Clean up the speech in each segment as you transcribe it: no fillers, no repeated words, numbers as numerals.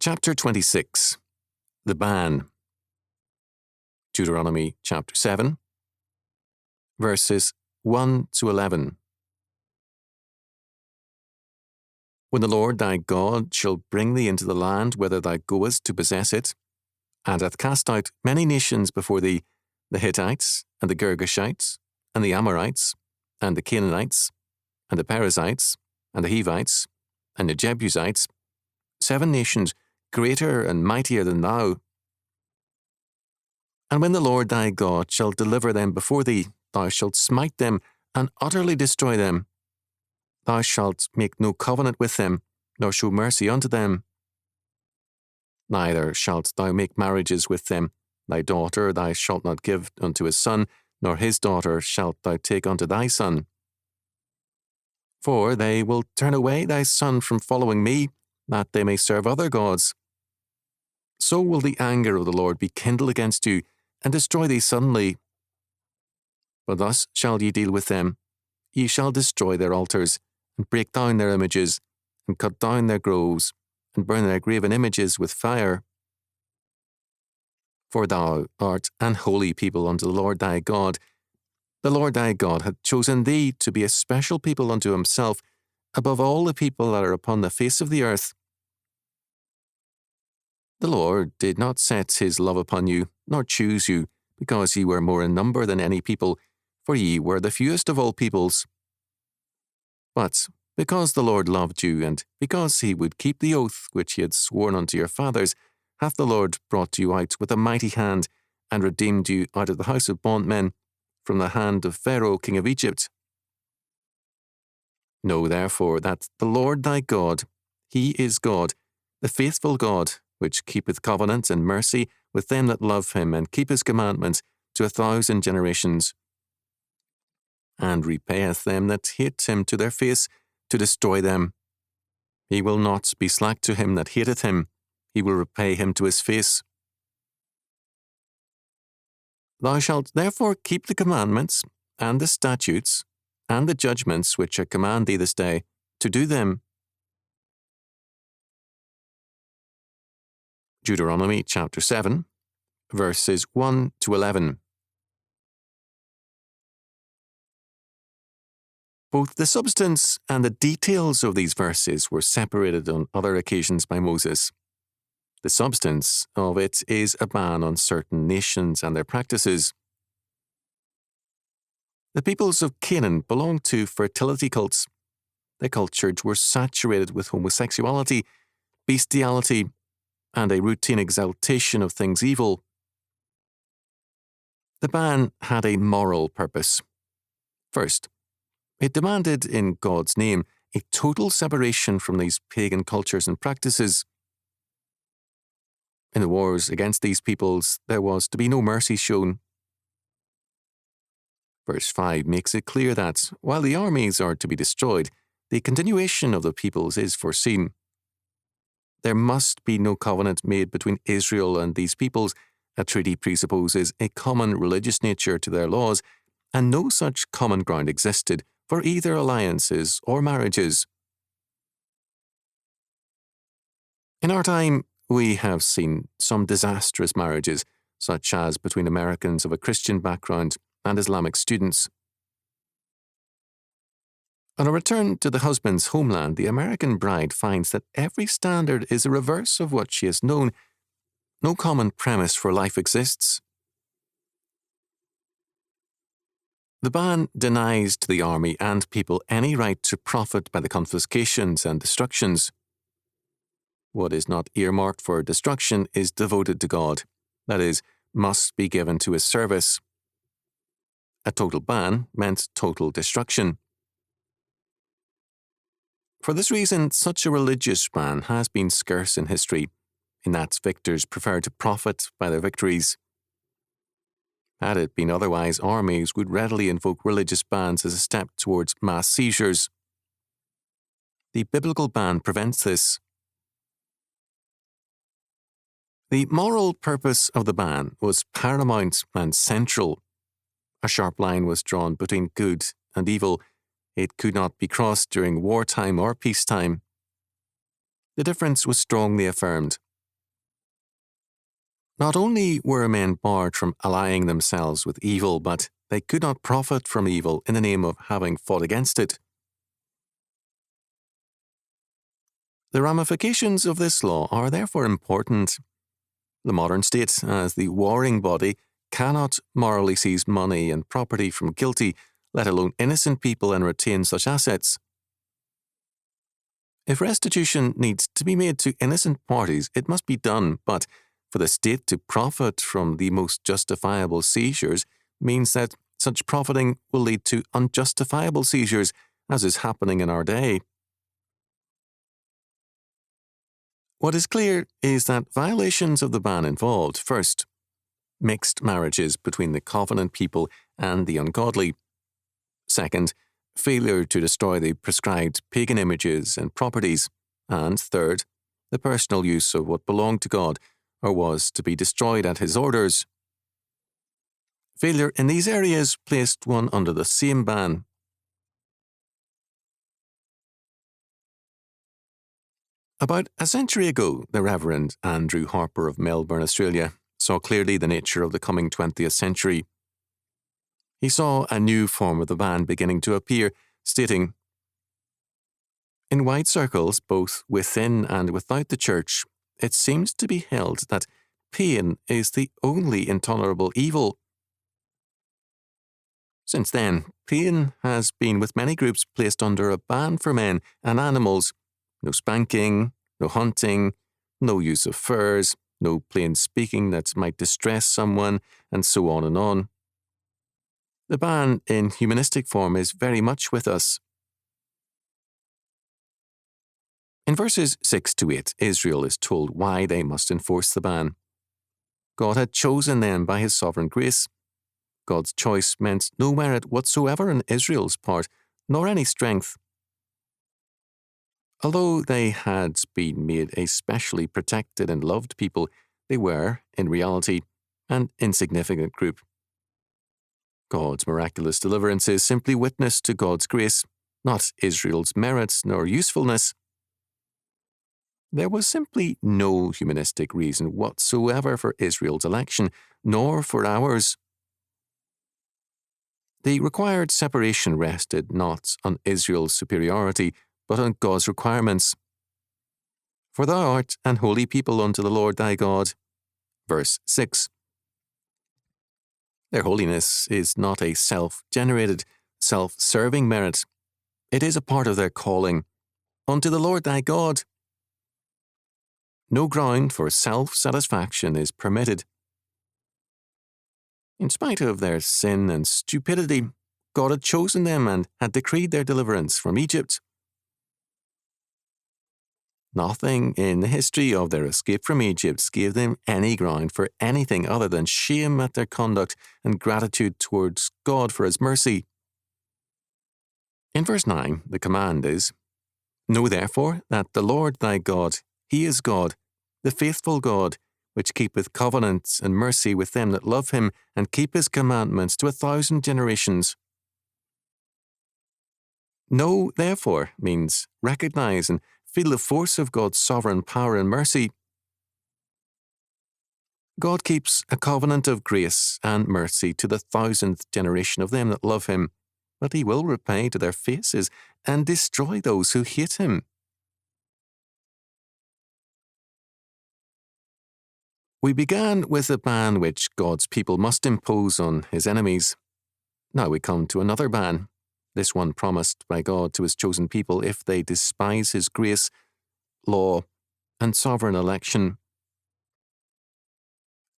Chapter 26. The Ban. Deuteronomy chapter 7, verses 1 to 11. When the Lord thy God shall bring thee into the land whither thou goest to possess it, and hath cast out many nations before thee, the Hittites, and the Girgashites, and the Amorites, and the Canaanites, and the Perizzites, and the Hivites, and the Jebusites, 7 nations greater and mightier than thou. And when the Lord thy God shall deliver them before thee, thou shalt smite them and utterly destroy them. Thou shalt make no covenant with them, nor show mercy unto them. Neither shalt thou make marriages with them. Thy daughter thou shalt not give unto his son, nor his daughter shalt thou take unto thy son. For they will turn away thy son from following me, that they may serve other gods. So will the anger of the Lord be kindled against you, and destroy thee suddenly. But thus shall ye deal with them. Ye shall destroy their altars, and break down their images, and cut down their groves, and burn their graven images with fire. For thou art an holy people unto the Lord thy God. The Lord thy God hath chosen thee to be a special people unto himself, above all the people that are upon the face of the earth. The Lord did not set his love upon you, nor choose you, because ye were more in number than any people, for ye were the fewest of all peoples. But because the Lord loved you, and because he would keep the oath which he had sworn unto your fathers, hath the Lord brought you out with a mighty hand, and redeemed you out of the house of bondmen, from the hand of Pharaoh king of Egypt. Know therefore that the Lord thy God, he is God, the faithful God, which keepeth covenant and mercy with them that love him and keep his commandments to 1,000 generations, and repayeth them that hate him to their face, to destroy them. He will not be slack to him that hateth him, he will repay him to his face. Thou shalt therefore keep the commandments, and the statutes, and the judgments which I command thee this day, to do them. Deuteronomy chapter 7, verses 1 to 11. Both the substance and the details of these verses were separated on other occasions by Moses. The substance of it is a ban on certain nations and their practices. The peoples of Canaan belonged to fertility cults. Their cultures were saturated with homosexuality, bestiality, and a routine exaltation of things evil. The ban had a moral purpose. First, it demanded, in God's name, a total separation from these pagan cultures and practices. In the wars against these peoples, there was to be no mercy shown. Verse 5 makes it clear that, while the armies are to be destroyed, the continuation of the peoples is foreseen. There must be no covenant made between Israel and these peoples. A treaty presupposes a common religious nature to their laws, and no such common ground existed for either alliances or marriages. In our time, we have seen some disastrous marriages, such as between Americans of a Christian background and Islamic students. On a return to the husband's homeland, the American bride finds that every standard is a reverse of what she has known. No common premise for life exists. The ban denies to the army and people any right to profit by the confiscations and destructions. What is not earmarked for destruction is devoted to God, that is, must be given to his service. A total ban meant total destruction. For this reason, such a religious ban has been scarce in history, in that victors prefer to profit by their victories. Had it been otherwise, armies would readily invoke religious bans as a step towards mass seizures. The biblical ban prevents this. The moral purpose of the ban was paramount and central. A sharp line was drawn between good and evil. It could not be crossed during wartime or peacetime. The difference was strongly affirmed. Not only were men barred from allying themselves with evil, but they could not profit from evil in the name of having fought against it. The ramifications of this law are therefore important. The modern state, as the warring body, cannot morally seize money and property from guilty, let alone innocent people, and retain such assets. If restitution needs to be made to innocent parties, it must be done, but for the state to profit from the most justifiable seizures means that such profiting will lead to unjustifiable seizures, as is happening in our day. What is clear is that violations of the ban involved, first, mixed marriages between the covenant people and the ungodly; second, failure to destroy the prescribed pagan images and properties; and third, the personal use of what belonged to God or was to be destroyed at his orders. Failure in these areas placed one under the same ban. About a century ago, the Reverend Andrew Harper of Melbourne, Australia, saw clearly the nature of the coming 20th century. He saw a new form of the ban beginning to appear, stating, "In wide circles, both within and without the church, it seems to be held that pain is the only intolerable evil. Since then, pain has been with many groups placed under a ban for men and animals. No spanking, no hunting, no use of furs, no plain speaking that might distress someone, and so on and on. The ban in humanistic form is very much with us." In verses 6 to 8, Israel is told why they must enforce the ban. God had chosen them by his sovereign grace. God's choice meant no merit whatsoever on Israel's part, nor any strength. Although they had been made a specially protected and loved people, they were, in reality, an insignificant group. God's miraculous deliverance is simply witness to God's grace, not Israel's merits nor usefulness. There was simply no humanistic reason whatsoever for Israel's election, nor for ours. The required separation rested not on Israel's superiority, but on God's requirements. "For thou art an holy people unto the Lord thy God." Verse 6. Their holiness is not a self-generated, self-serving merit. It is a part of their calling. Unto the Lord thy God. No ground for self-satisfaction is permitted. In spite of their sin and stupidity, God had chosen them and had decreed their deliverance from Egypt. Nothing in the history of their escape from Egypt gave them any ground for anything other than shame at their conduct and gratitude towards God for his mercy. In verse 9, the command is, "Know therefore that the Lord thy God, he is God, the faithful God, which keepeth covenant and mercy with them that love him and keep his commandments to 1,000 generations." Know, therefore, means recognize and feel the force of God's sovereign power and mercy. God keeps a covenant of grace and mercy to the 1,000th generation of them that love him, but he will repay to their faces and destroy those who hate him. We began with a ban which God's people must impose on his enemies. Now we come to another ban, this one promised by God to his chosen people if they despise his grace, law, and sovereign election.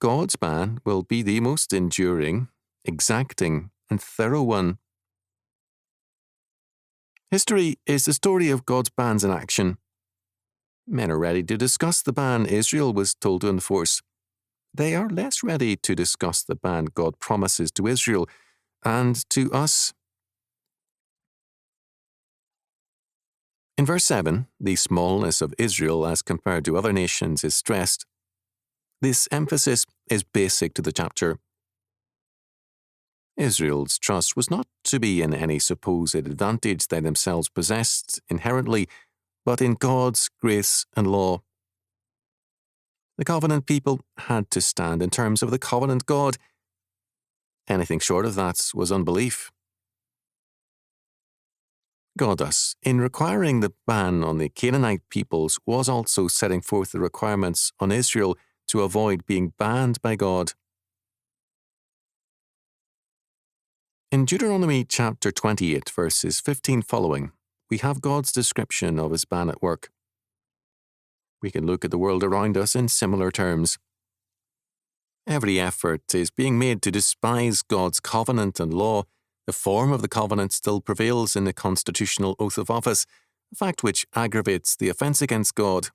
God's ban will be the most enduring, exacting, and thorough one. History is the story of God's bans in action. Men are ready to discuss the ban Israel was told to enforce. They are less ready to discuss the ban God promises to Israel and to us. In verse 7, the smallness of Israel as compared to other nations is stressed. This emphasis is basic to the chapter. Israel's trust was not to be in any supposed advantage they themselves possessed inherently, but in God's grace and law. The covenant people had to stand in terms of the covenant God. Anything short of that was unbelief. God thus, in requiring the ban on the Canaanite peoples, was also setting forth the requirements on Israel to avoid being banned by God. In Deuteronomy chapter 28, verses 15 following, we have God's description of his ban at work. We can look at the world around us in similar terms. Every effort is being made to despise God's covenant and law. The form of the covenant still prevails in the constitutional oath of office, a fact which aggravates the offence against God.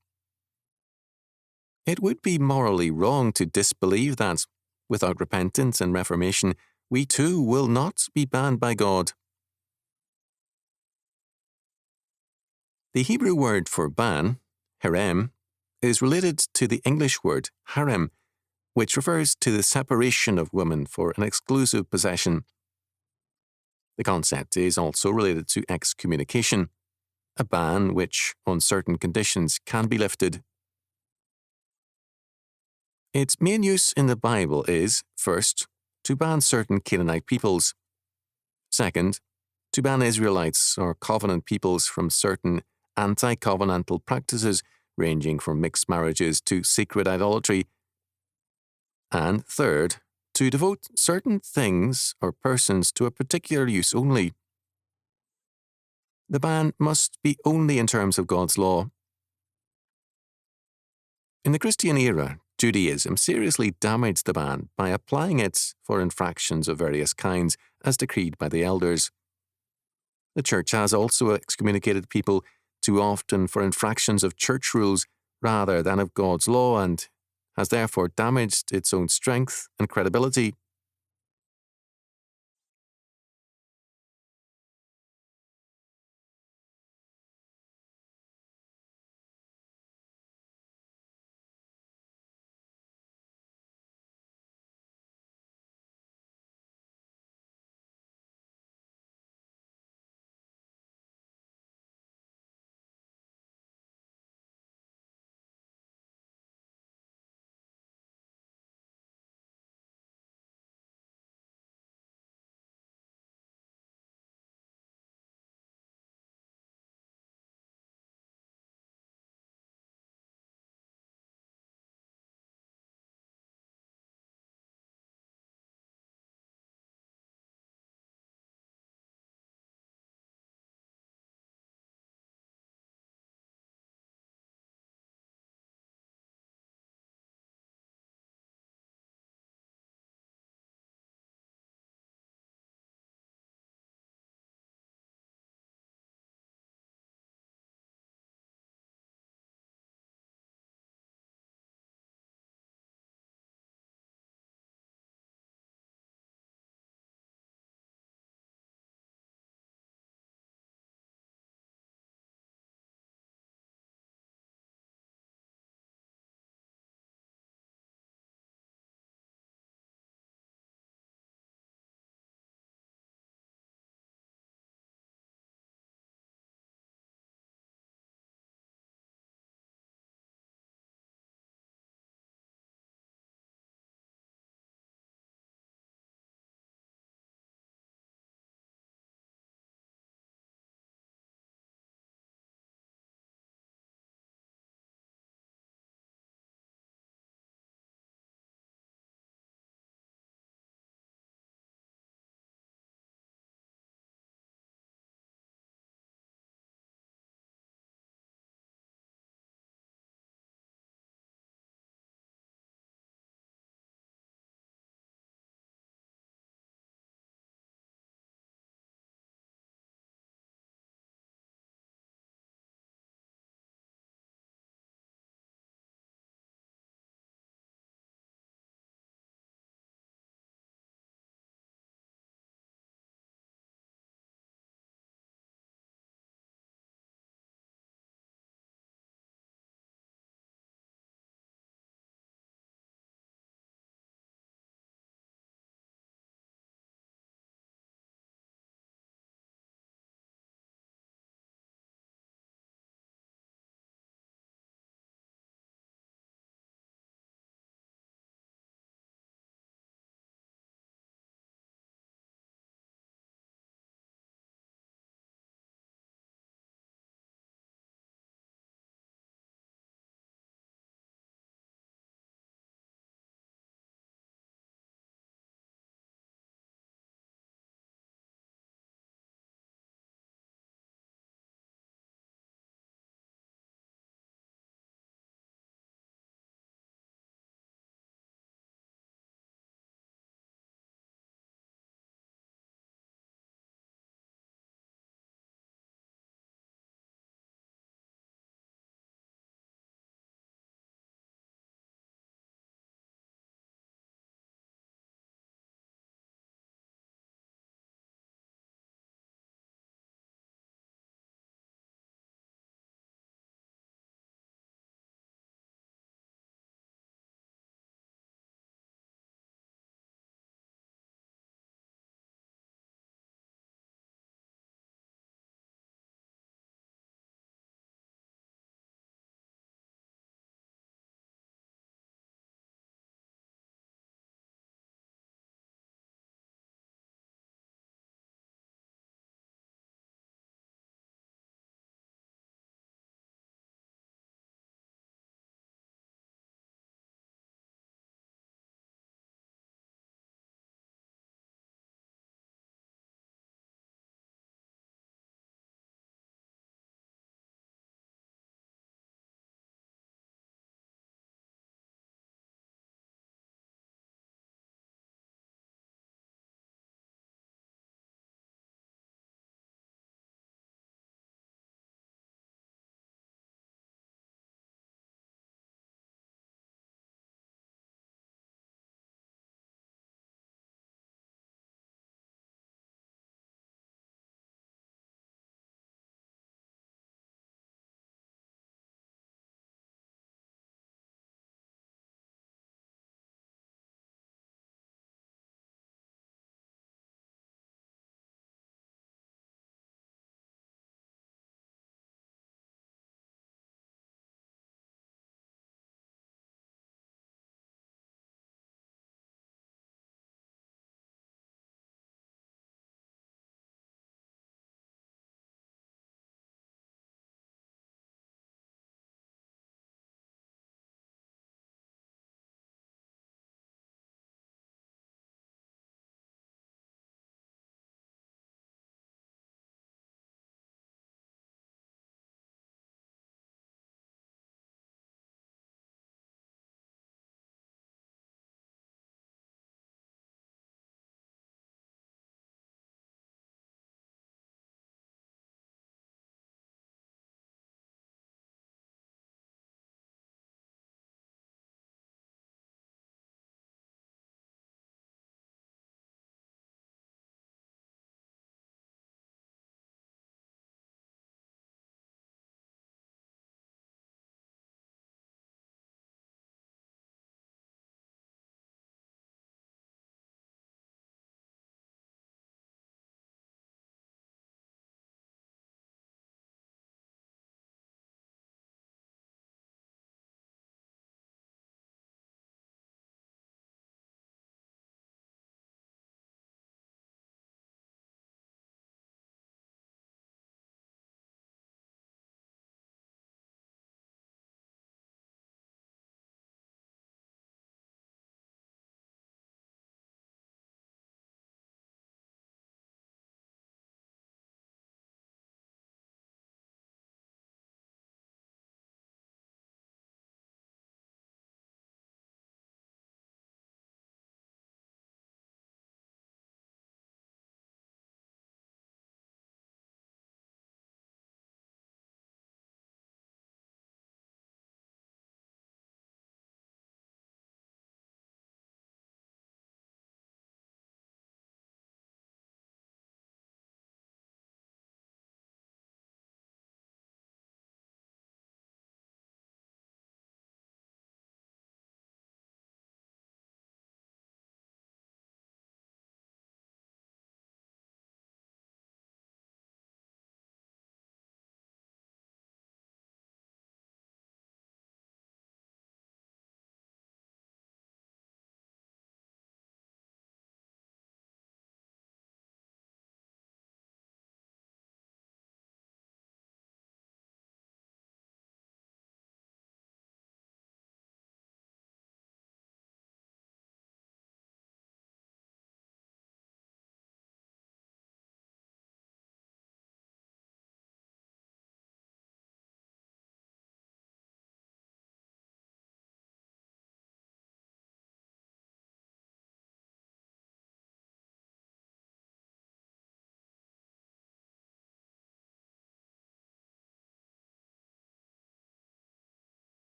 It would be morally wrong to disbelieve that, without repentance and reformation, we too will not be banned by God. The Hebrew word for ban, herem, is related to the English word harem, which refers to the separation of women for an exclusive possession. The concept is also related to excommunication, a ban which, on certain conditions, can be lifted. Its main use in the Bible is, first, to ban certain Canaanite peoples. Second, to ban Israelites or covenant peoples from certain anti-covenantal practices ranging from mixed marriages to secret idolatry. And third, to devote certain things or persons to a particular use only. The ban must be only in terms of God's law. In the Christian era, Judaism seriously damaged the ban by applying it for infractions of various kinds as decreed by the elders. The church has also excommunicated people too often for infractions of church rules rather than of God's law, and has therefore damaged its own strength and credibility.